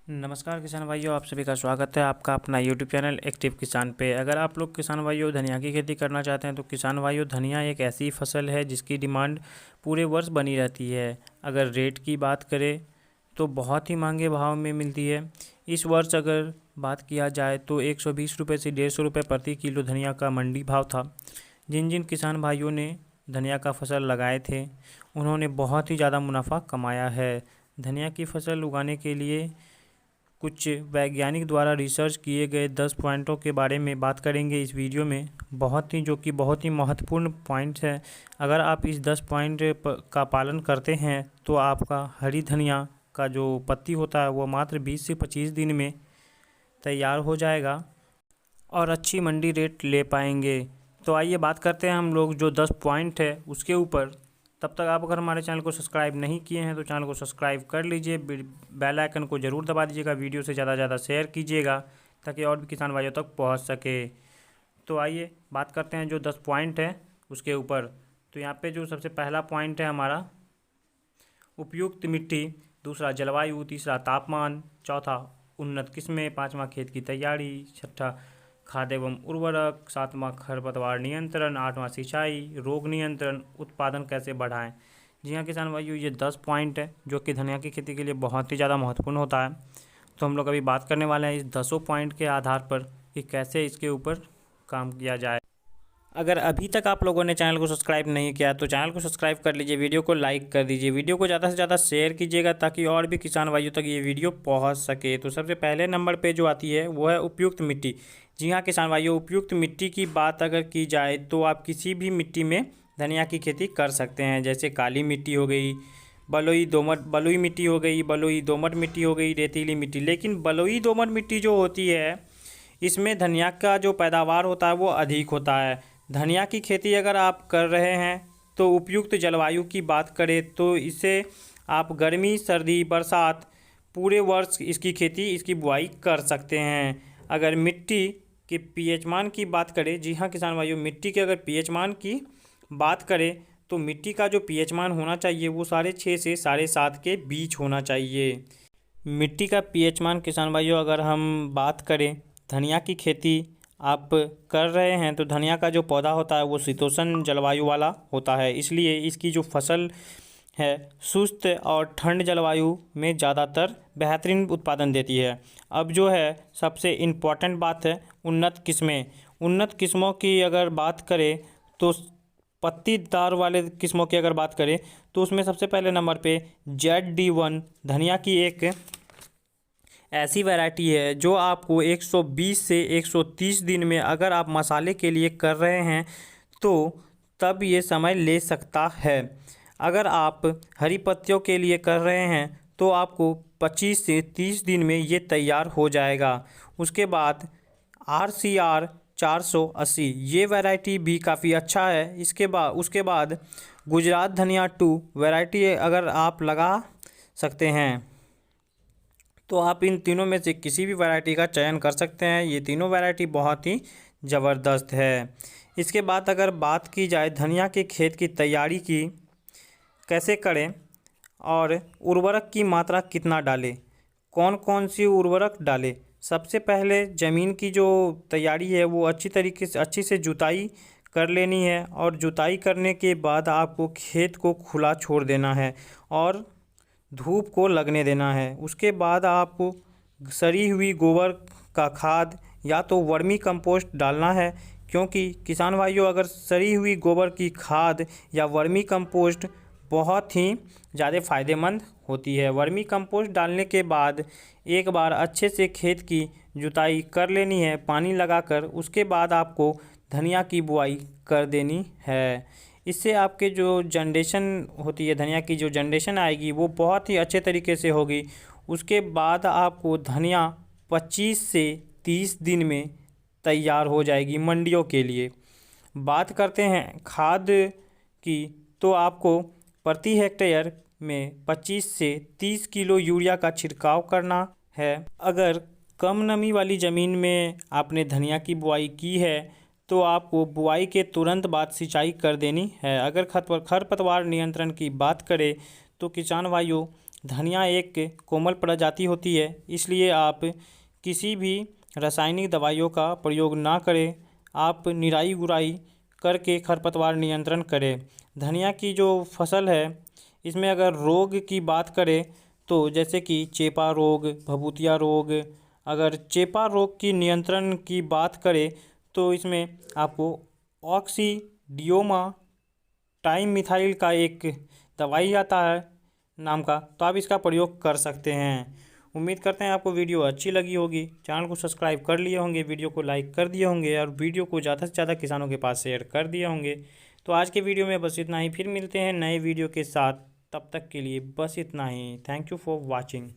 नमस्कार किसान भाइयों, आप सभी का स्वागत है आपका अपना यूट्यूब चैनल एक्टिव किसान पे। अगर आप लोग किसान भाइयों धनिया की खेती करना चाहते हैं तो किसान भाइयों, धनिया एक ऐसी फसल है जिसकी डिमांड पूरे वर्ष बनी रहती है। अगर रेट की बात करें तो बहुत ही महंगे भाव में मिलती है। इस वर्ष अगर बात किया जाए तो 120 रुपये से 150 रुपये प्रति किलो धनिया का मंडी भाव था। जिन जिन किसान भाइयों ने धनिया का फसल लगाए थे उन्होंने बहुत ही ज़्यादा मुनाफा कमाया है। धनिया की फसल उगाने के लिए कुछ वैज्ञानिक द्वारा रिसर्च किए गए 10 पॉइंटों के बारे में बात करेंगे इस वीडियो में। बहुत ही महत्वपूर्ण पॉइंट्स है। अगर आप इस 10 पॉइंट का पालन करते हैं तो आपका हरी धनिया का जो पत्ती होता है वो मात्र 20 से 25 दिन में तैयार हो जाएगा और अच्छी मंडी रेट ले पाएंगे। तो आइए बात करते हैं हम लोग जो 10 पॉइंट है उसके ऊपर। तब तक आप अगर हमारे चैनल को सब्सक्राइब नहीं किए हैं तो चैनल को सब्सक्राइब कर लीजिए, बेल आइकन को ज़रूर दबा दीजिएगा, वीडियो से ज़्यादा से ज़्यादा शेयर कीजिएगा ताकि और भी किसान भाइयों तक पहुंच सके। तो आइए बात करते हैं जो 10 पॉइंट है उसके ऊपर। तो यहाँ पे जो सबसे पहला पॉइंट है हमारा उपयुक्त मिट्टी, दूसरा जलवायु, तीसरा तापमान, चौथा उन्नत किस्में, पाँचवा खेत की तैयारी, छठा खाद एवं उर्वरक, सातवां खरपतवार नियंत्रण, आठवां सिंचाई, रोग नियंत्रण, उत्पादन कैसे बढ़ाएं। जी हाँ किसान भाइयों, ये 10 पॉइंट है जो कि धनिया की खेती के लिए बहुत ही ज़्यादा महत्वपूर्ण होता है। तो हम लोग अभी बात करने वाले हैं इस 10 पॉइंट के आधार पर कि कैसे इसके ऊपर काम किया जाए। अगर अभी तक आप लोगों ने चैनल को सब्सक्राइब नहीं किया तो चैनल को सब्सक्राइब कर लीजिए, वीडियो को लाइक कर दीजिए, वीडियो को ज़्यादा से ज़्यादा शेयर कीजिएगा ताकि और भी किसान भाइयों तक ये वीडियो पहुंच सके। तो सबसे पहले नंबर पे जो आती है वो है उपयुक्त मिट्टी। जी हाँ किसान भाइयों, उपयुक्त मिट्टी की बात अगर की जाए तो आप किसी भी मिट्टी में धनिया की खेती कर सकते हैं। जैसे काली मिट्टी हो गई, बलुई मिट्टी हो गई, बलुई दोमट मिट्टी हो गई, रेतीली मिट्टी। लेकिन बलुई दोमट मिट्टी जो होती है इसमें धनिया का जो पैदावार होता है वो अधिक होता है। धनिया की खेती अगर आप कर रहे हैं तो उपयुक्त जलवायु की बात करें तो इसे आप गर्मी, सर्दी, बरसात पूरे वर्ष इसकी खेती, इसकी बुआई कर सकते हैं। अगर मिट्टी के पीएच मान की बात करें, जी हाँ किसान भाइयों, मिट्टी के अगर पीएच मान की बात करें तो मिट्टी का जो पीएच मान होना चाहिए वो 6.5 से 7.5 के बीच होना चाहिए। मिट्टी का पीएच मान किसान भाइयों अगर हम बात करें, धनिया की खेती आप कर रहे हैं तो धनिया का जो पौधा होता है वो शीतोष्ण जलवायु वाला होता है, इसलिए इसकी जो फसल है शुष्क और ठंड जलवायु में ज़्यादातर बेहतरीन उत्पादन देती है। अब जो है सबसे इम्पॉर्टेंट बात है उन्नत किस्में। उन्नत किस्मों की अगर बात करें तो पत्तीदार वाले किस्मों की अगर बात करें तो उसमें सबसे पहले नंबर पे ZD1 धनिया की एक ऐसी वैरायटी है जो आपको 120 से 130 दिन में अगर आप मसाले के लिए कर रहे हैं तो तब ये समय ले सकता है। अगर आप हरी पत्तियों के लिए कर रहे हैं तो आपको 25 से 30 दिन में ये तैयार हो जाएगा। उसके बाद RCR 480 ये वैरायटी भी काफ़ी अच्छा है। उसके बाद गुजरात धनिया 2 वैरायटी अगर आप लगा सकते हैं तो आप इन तीनों में से किसी भी वैरायटी का चयन कर सकते हैं। ये तीनों वैरायटी बहुत ही ज़बरदस्त है। इसके बाद अगर बात की जाए धनिया के खेत की तैयारी की कैसे करें और उर्वरक की मात्रा कितना डालें, कौन कौन सी उर्वरक डालें। सबसे पहले ज़मीन की जो तैयारी है वो अच्छी से जुताई कर लेनी है और जुताई करने के बाद आपको खेत को खुला छोड़ देना है और धूप को लगने देना है। उसके बाद आपको सड़ी हुई गोबर का खाद या तो वर्मी कंपोस्ट डालना है, क्योंकि किसान भाइयों अगर सड़ी हुई गोबर की खाद या वर्मी कंपोस्ट बहुत ही ज़्यादा फ़ायदेमंद होती है। वर्मी कंपोस्ट डालने के बाद एक बार अच्छे से खेत की जुताई कर लेनी है पानी लगाकर। उसके बाद आपको धनिया की बुआई कर देनी है। इससे आपके जो जनरेशन होती है, धनिया की जो जनरेशन आएगी वो बहुत ही अच्छे तरीके से होगी। उसके बाद आपको धनिया 25 से 30 दिन में तैयार हो जाएगी मंडियों के लिए। बात करते हैं खाद की तो आपको प्रति हेक्टेयर में 25 से 30 किलो यूरिया का छिड़काव करना है। अगर कम नमी वाली ज़मीन में आपने धनिया की बुआई की है तो आपको बुआई के तुरंत बाद सिंचाई कर देनी है। अगर खरपतवार नियंत्रण की बात करें तो किसान भाइयों धनिया एक कोमल प्रजाति होती है, इसलिए आप किसी भी रासायनिक दवाइयों का प्रयोग ना करें। आप निराई गुड़ाई करके खरपतवार नियंत्रण करें। धनिया की जो फसल है, इसमें अगर रोग की बात करें तो जैसे कि चेपा रोग, भभूतिया रोग, अगर चेपा रोग की नियंत्रण की बात करें तो इसमें आपको ऑक्सीडियोमा टाइम मिथाइल का एक दवाई आता है नाम का, तो आप इसका प्रयोग कर सकते हैं। उम्मीद करते हैं आपको वीडियो अच्छी लगी होगी। चैनल को सब्सक्राइब कर लिए होंगे, वीडियो को लाइक कर दिए होंगे और वीडियो को ज़्यादा से ज़्यादा किसानों के पास शेयर कर दिए होंगे। तो आज के वीडियो में बस इतना ही, फिर मिलते हैं नए वीडियो के साथ। तब तक के लिए बस इतना ही। Thank you for watching.